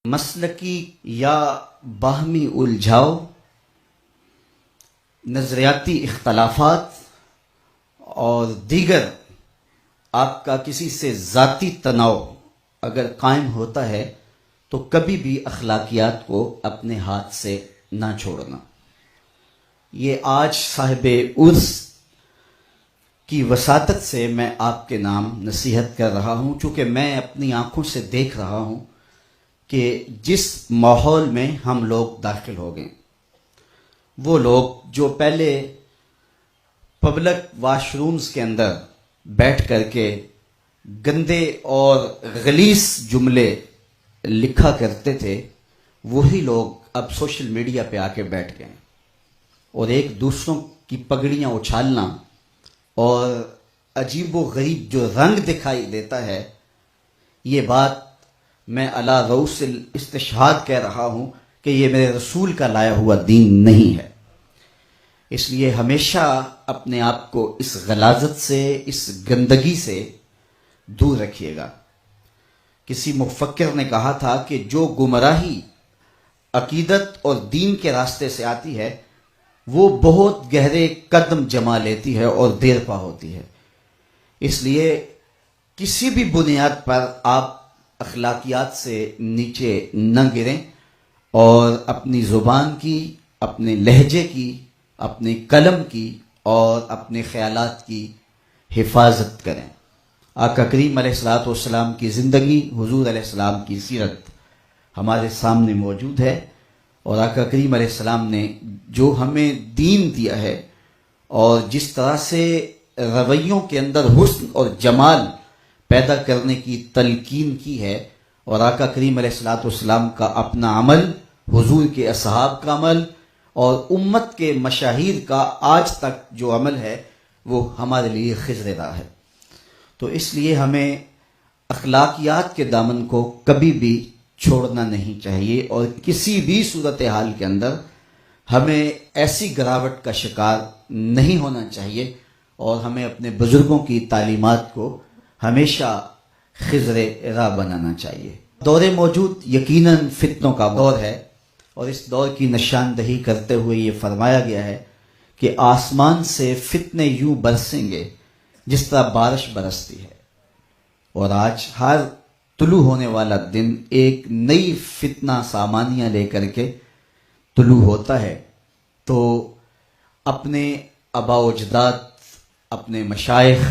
مسلکی یا باہمی الجھاؤ، نظریاتی اختلافات اور دیگر آپ کا کسی سے ذاتی تناؤ اگر قائم ہوتا ہے تو کبھی بھی اخلاقیات کو اپنے ہاتھ سے نہ چھوڑنا۔ یہ آج صاحب عرس کی وساطت سے میں آپ کے نام نصیحت کر رہا ہوں، چونکہ میں اپنی آنکھوں سے دیکھ رہا ہوں کہ جس ماحول میں ہم لوگ داخل ہو گئے، وہ لوگ جو پہلے پبلک واش رومز کے اندر بیٹھ کر کے گندے اور غلیظ جملے لکھا کرتے تھے، وہی لوگ اب سوشل میڈیا پہ آ کے بیٹھ گئے اور ایک دوسروں کی پگڑیاں اچھالنا اور عجیب و غریب جو رنگ دکھائی دیتا ہے، یہ بات میں علی رؤوس الاستشہاد کہہ رہا ہوں کہ یہ میرے رسول کا لایا ہوا دین نہیں ہے۔ اس لیے ہمیشہ اپنے آپ کو اس غلاظت سے، اس گندگی سے دور رکھیے گا۔ کسی مفکر نے کہا تھا کہ جو گمراہی عقیدت اور دین کے راستے سے آتی ہے وہ بہت گہرے قدم جما لیتی ہے اور دیر پا ہوتی ہے۔ اس لیے کسی بھی بنیاد پر آپ اخلاقیات سے نیچے نہ گریں اور اپنی زبان کی، اپنے لہجے کی، اپنے قلم کی اور اپنے خیالات کی حفاظت کریں۔ آقا کریم علیہ الصلوۃ والسلام کی زندگی، حضور علیہ السلام کی سیرت ہمارے سامنے موجود ہے، اور آقا کریم علیہ السلام نے جو ہمیں دین دیا ہے اور جس طرح سے رویوں کے اندر حسن اور جمال پیدا کرنے کی تلقین کی ہے، اور آقا کریم علیہ الصلوۃ والسلام کا اپنا عمل، حضور کے اصحاب کا عمل اور امت کے مشاہیر کا آج تک جو عمل ہے وہ ہمارے لیے خضر راہ ہے۔ تو اس لیے ہمیں اخلاقیات کے دامن کو کبھی بھی چھوڑنا نہیں چاہیے، اور کسی بھی صورتحال کے اندر ہمیں ایسی گراوٹ کا شکار نہیں ہونا چاہیے، اور ہمیں اپنے بزرگوں کی تعلیمات کو ہمیشہ خضر راہ بنانا چاہیے۔ دور موجود یقیناً فتنوں کا دور ہے، اور اس دور کی نشاندہی کرتے ہوئے یہ فرمایا گیا ہے کہ آسمان سے فتنے یوں برسیں گے جس طرح بارش برستی ہے، اور آج ہر طلوع ہونے والا دن ایک نئی فتنہ سامانیہ لے کر کے طلوع ہوتا ہے۔ تو اپنے آباء و اجداد، اپنے مشائخ،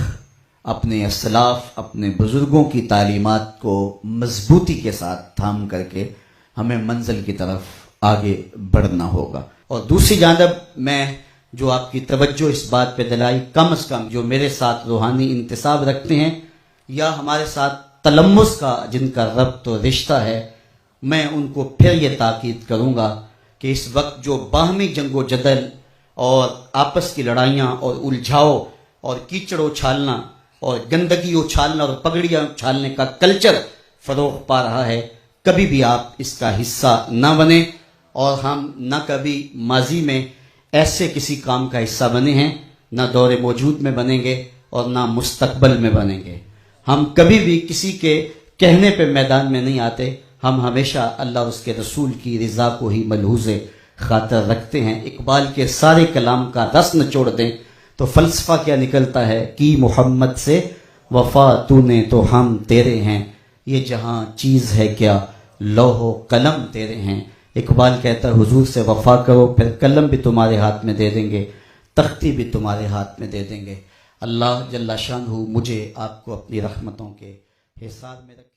اپنے اسلاف، اپنے بزرگوں کی تعلیمات کو مضبوطی کے ساتھ تھام کر کے ہمیں منزل کی طرف آگے بڑھنا ہوگا۔ اور دوسری جانب میں جو آپ کی توجہ اس بات پہ دلائی، کم از کم جو میرے ساتھ روحانی انتساب رکھتے ہیں یا ہمارے ساتھ تلمس کا جن کا ربط و رشتہ ہے، میں ان کو پھر یہ تاکید کروں گا کہ اس وقت جو باہمی جنگ و جدل اور آپس کی لڑائیاں اور الجھاؤ اور کیچڑ اچھالنا اور گندگی اچھالنا اور پگڑیاں اچھالنے کا کلچر فروغ پا رہا ہے، کبھی بھی آپ اس کا حصہ نہ بنیں، اور ہم نہ کبھی ماضی میں ایسے کسی کام کا حصہ بنے ہیں، نہ دور موجود میں بنیں گے اور نہ مستقبل میں بنیں گے۔ ہم کبھی بھی کسی کے کہنے پہ میدان میں نہیں آتے، ہم ہمیشہ اللہ اور اس کے رسول کی رضا کو ہی ملحوظ خاطر رکھتے ہیں۔ اقبال کے سارے کلام کا رس نچوڑ دیں تو فلسفہ کیا نکلتا ہے، کی محمد سے وفا تو نے تو ہم تیرے ہیں، یہ جہاں چیز ہے کیا لوح و قلم تیرے ہیں۔ اقبال کہتا ہے حضور سے وفا کرو، پھر قلم بھی تمہارے ہاتھ میں دے دیں گے، تختی بھی تمہارے ہاتھ میں دے دیں گے۔ اللہ جل شانہ مجھے آپ کو اپنی رحمتوں کے حصار میں رکھے۔